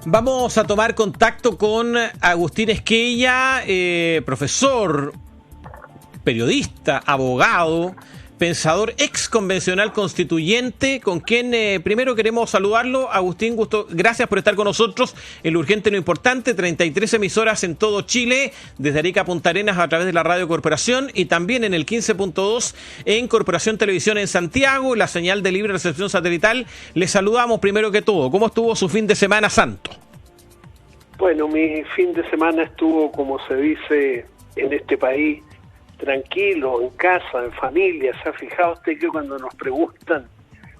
Vamos a tomar contacto con Agustín Esquella, profesor, periodista, abogado, pensador exconvencional constituyente, con quien primero queremos saludarlo. Agustín, gracias por estar con nosotros en Lo Urgente Lo Importante, 33 emisoras en todo Chile, desde Arica a Punta Arenas a través de la Radio Corporación y también en el 15.2 en Corporación Televisión en Santiago, la señal de libre recepción satelital. Les saludamos primero que todo. ¿Cómo estuvo su fin de semana santo? Bueno, mi fin de semana estuvo, como se dice en este país, tranquilo, en casa, en familia. ¿Se ha fijado usted que cuando nos preguntan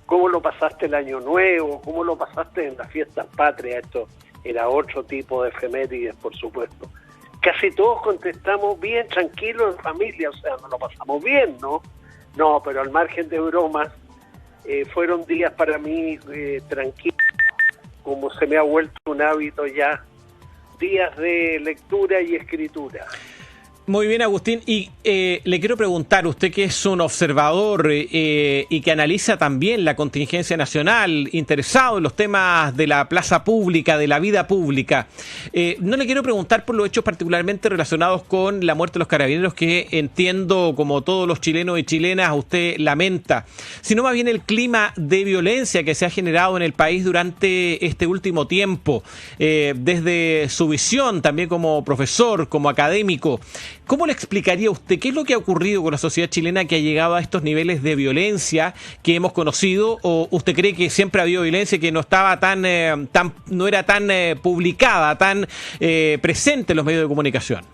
cómo lo pasaste el año nuevo, cómo lo pasaste en las fiestas patrias? Esto era otro tipo de efemérides, por supuesto. Casi todos contestamos bien, tranquilo, en familia, o sea, nos lo pasamos bien, ¿no? No, pero al margen de bromas, fueron días para mí tranquilos, como se me ha vuelto un hábito ya, días de lectura y escritura. Muy bien, Agustín, y le quiero preguntar, usted que es un observador y que analiza también la contingencia nacional, interesado en los temas de la plaza pública, de la vida pública, no le quiero preguntar por los hechos particularmente relacionados con la muerte de los carabineros, que entiendo, como todos los chilenos y chilenas, usted lamenta, sino más bien el clima de violencia que se ha generado en el país durante este último tiempo, desde su visión también como profesor, como académico. ¿Cómo le explicaría usted qué es lo que ha ocurrido con la sociedad chilena que ha llegado a estos niveles de violencia que hemos conocido? ¿O usted cree que siempre ha habido violencia y que no estaba no era tan publicada, tan presente en los medios de comunicación?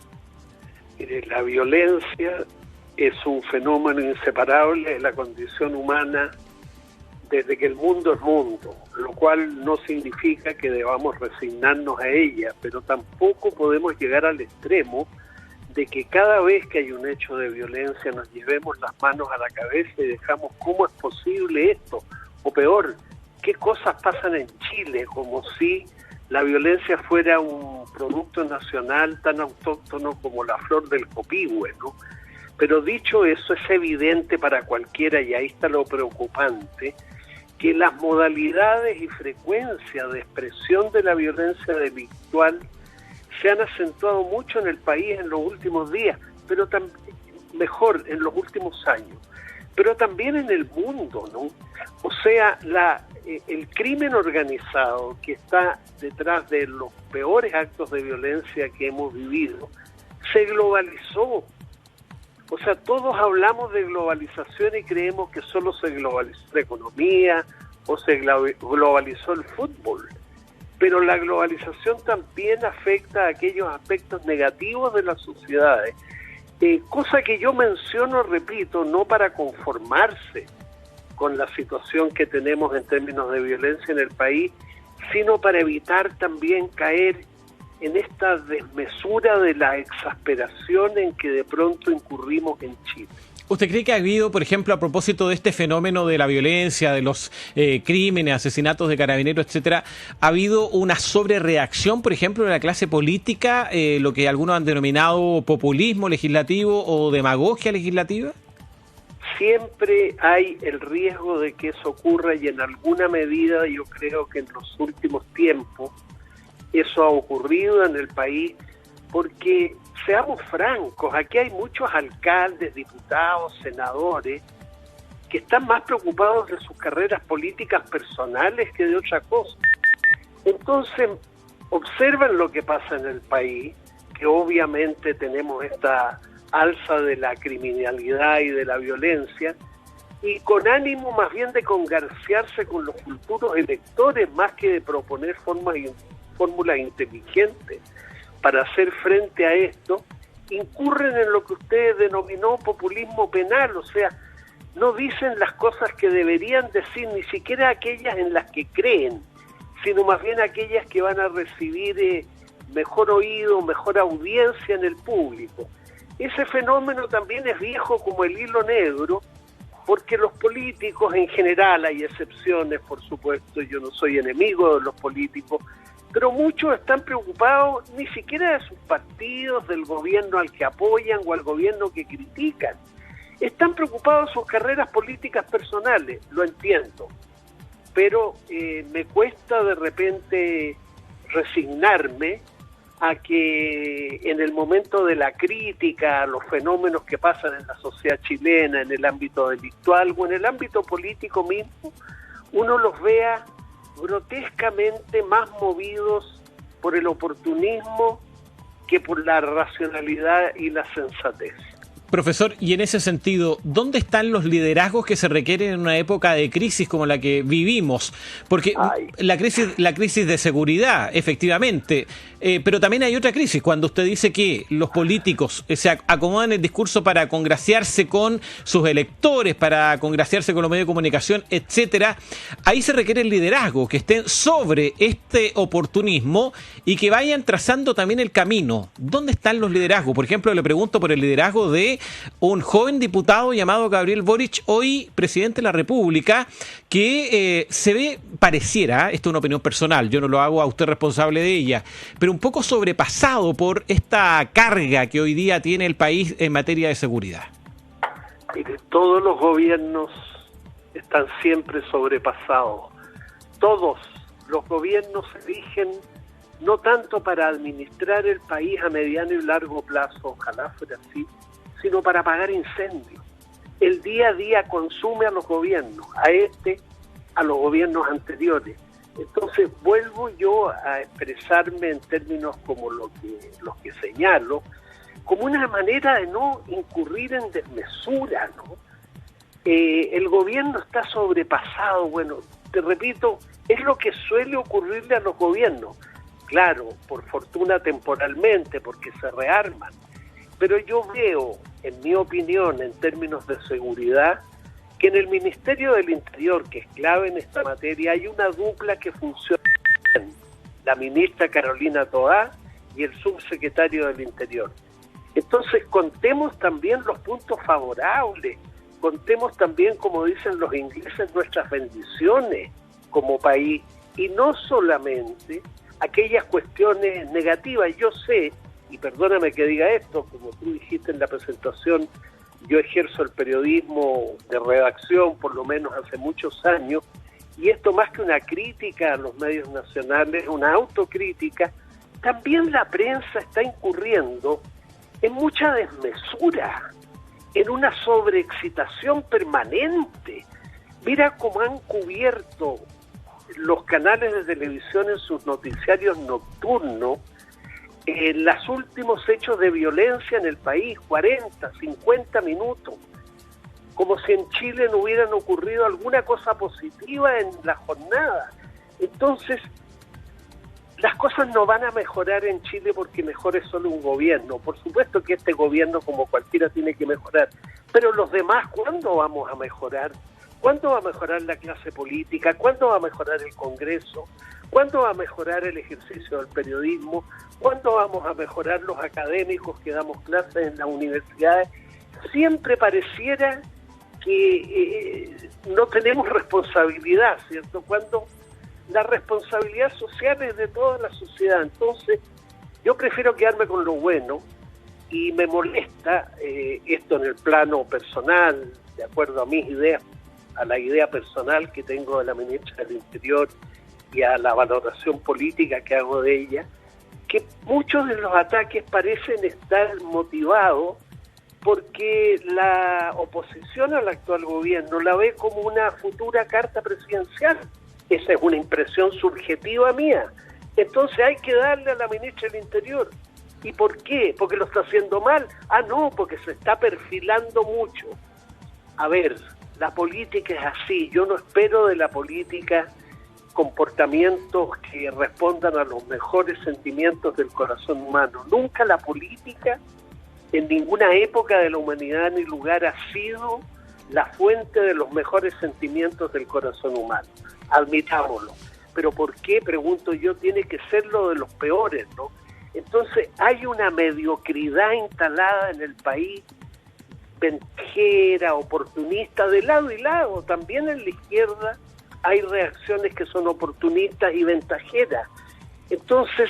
Mire, la violencia es un fenómeno inseparable de la condición humana desde que el mundo es mundo, lo cual no significa que debamos resignarnos a ella, pero tampoco podemos llegar al extremo de que cada vez que hay un hecho de violencia nos llevemos las manos a la cabeza y dejamos cómo es posible esto, o peor, qué cosas pasan en Chile, como si la violencia fuera un producto nacional tan autóctono como la flor del copihue, ¿no? Pero dicho eso, es evidente para cualquiera, y ahí está lo preocupante, que las modalidades y frecuencia de expresión de la violencia delictual se han acentuado mucho en el país en los últimos días, pero mejor, en los últimos años, pero también en el mundo, ¿no? O sea, el crimen organizado que está detrás de los peores actos de violencia que hemos vivido, se globalizó. O sea, todos hablamos de globalización y creemos que solo se globalizó la economía o se globalizó el fútbol. Pero la globalización también afecta a aquellos aspectos negativos de las sociedades, cosa que yo menciono, repito, no para conformarse con la situación que tenemos en términos de violencia en el país, sino para evitar también caer en esta desmesura de la exasperación en que de pronto incurrimos en Chile. ¿Usted cree que ha habido, por ejemplo, a propósito de este fenómeno de la violencia, de los crímenes, asesinatos de carabineros, etcétera, ha habido una sobrereacción, por ejemplo, de la clase política, lo que algunos han denominado populismo legislativo o demagogia legislativa? Siempre hay el riesgo de que eso ocurra, y en alguna medida yo creo que en los últimos tiempos eso ha ocurrido en el país, porque seamos francos, aquí hay muchos alcaldes, diputados, senadores que están más preocupados de sus carreras políticas personales que de otra cosa. Entonces, observen lo que pasa en el país, que obviamente tenemos esta alza de la criminalidad y de la violencia, y con ánimo más bien de congraciarse con los futuros electores más que de proponer fórmulas inteligentes para hacer frente a esto, incurren en lo que usted denominó populismo penal, o sea, no dicen las cosas que deberían decir, ni siquiera aquellas en las que creen, sino más bien aquellas que van a recibir mejor oído, mejor audiencia en el público. Ese fenómeno también es viejo como el hilo negro, porque los políticos en general, hay excepciones, por supuesto, yo no soy enemigo de los políticos, pero muchos están preocupados ni siquiera de sus partidos, del gobierno al que apoyan o al gobierno que critican. Están preocupados de sus carreras políticas personales, lo entiendo, pero me cuesta de repente resignarme a que en el momento de la crítica a los fenómenos que pasan en la sociedad chilena, en el ámbito delictual o en el ámbito político mismo, uno los vea grotescamente más movidos por el oportunismo que por la racionalidad y la sensatez. Profesor, y en ese sentido, ¿dónde están los liderazgos que se requieren en una época de crisis como la que vivimos? Porque la crisis de seguridad, efectivamente, pero también hay otra crisis, cuando usted dice que los políticos se acomodan el discurso para congraciarse con sus electores, para congraciarse con los medios de comunicación, etcétera. Ahí se requiere el liderazgo, que estén sobre este oportunismo y que vayan trazando también el camino. ¿Dónde están los liderazgos? Por ejemplo, le pregunto por el liderazgo de un joven diputado llamado Gabriel Boric, hoy presidente de la República, que se ve, pareciera, esto es una opinión personal, yo no lo hago a usted responsable de ella, pero un poco sobrepasado por esta carga que hoy día tiene el país en materia de seguridad. Mire, todos los gobiernos están siempre sobrepasados. Todos los gobiernos se eligen no tanto para administrar el país a mediano y largo plazo, ojalá fuera así, sino para apagar incendios. El día a día consume a los gobiernos, a los gobiernos anteriores. Entonces vuelvo yo a expresarme en términos como los que señalo, como una manera de no incurrir en desmesura, ¿no? El gobierno está sobrepasado, bueno, te repito, es lo que suele ocurrirle a los gobiernos. Claro, por fortuna temporalmente, porque se rearman. Pero yo veo, en mi opinión, en términos de seguridad, que en el Ministerio del Interior, que es clave en esta materia, hay una dupla que funciona bien. La ministra Carolina Toá y el subsecretario del Interior. Entonces, contemos también los puntos favorables, contemos también, como dicen los ingleses, nuestras bendiciones como país, y no solamente aquellas cuestiones negativas. Yo sé, y perdóname que diga esto, como tú dijiste en la presentación, yo ejerzo el periodismo de redacción por lo menos hace muchos años, y esto más que una crítica a los medios nacionales, una autocrítica, también la prensa está incurriendo en mucha desmesura, en una sobreexcitación permanente. Mira cómo han cubierto los canales de televisión en sus noticiarios nocturnos los últimos hechos de violencia en el país, 40, 50 minutos, como si en Chile no hubieran ocurrido alguna cosa positiva en la jornada. Entonces, las cosas no van a mejorar en Chile porque mejore solo un gobierno. Por supuesto que este gobierno, como cualquiera, tiene que mejorar, pero los demás, ¿cuándo vamos a mejorar? ¿Cuándo va a mejorar la clase política? ¿Cuándo va a mejorar el Congreso? ¿Cuándo va a mejorar el ejercicio del periodismo? ¿Cuándo vamos a mejorar los académicos que damos clases en las universidades? Siempre pareciera que no tenemos responsabilidad, ¿cierto? Cuando la responsabilidad social es de toda la sociedad. Entonces, yo prefiero quedarme con lo bueno, y me molesta esto en el plano personal, de acuerdo a mis ideas, a la idea personal que tengo de la ministra del Interior y a la valoración política que hago de ella, que muchos de los ataques parecen estar motivados porque la oposición al actual gobierno la ve como una futura carta presidencial. Esa es una impresión subjetiva mía. Entonces hay que darle a la ministra del Interior. ¿Y por qué? ¿Porque lo está haciendo mal? Ah, no, porque se está perfilando mucho. A ver, la política es así. Yo no espero de la política comportamientos que respondan a los mejores sentimientos del corazón humano. Nunca la política, en ninguna época de la humanidad ni lugar, ha sido la fuente de los mejores sentimientos del corazón humano. Admitámoslo. Pero ¿por qué? Pregunto yo, tiene que ser lo de los peores, ¿no? Entonces hay una mediocridad instalada en el país, ventajera, oportunista, de lado y lado. También en la izquierda hay reacciones que son oportunistas y ventajeras. Entonces,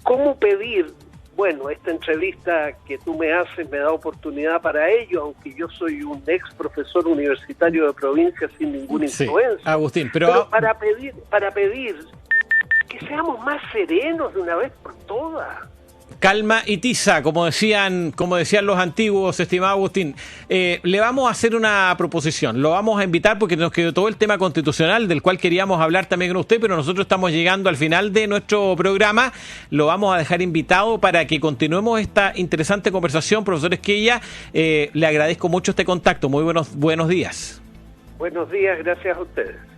¿cómo pedir? Bueno, esta entrevista que tú me haces me da oportunidad para ello, aunque yo soy un ex profesor universitario de provincia sin ninguna influencia. Sí, Agustín, pero para pedir que seamos más serenos de una vez por todas. Calma y tiza, como decían los antiguos, estimado Agustín. Le vamos a hacer una proposición, lo vamos a invitar porque nos quedó todo el tema constitucional del cual queríamos hablar también con usted, pero nosotros estamos llegando al final de nuestro programa. Lo vamos a dejar invitado para que continuemos esta interesante conversación. Profesor Esquella, le agradezco mucho este contacto. Muy buenos días. Buenos días, gracias a ustedes.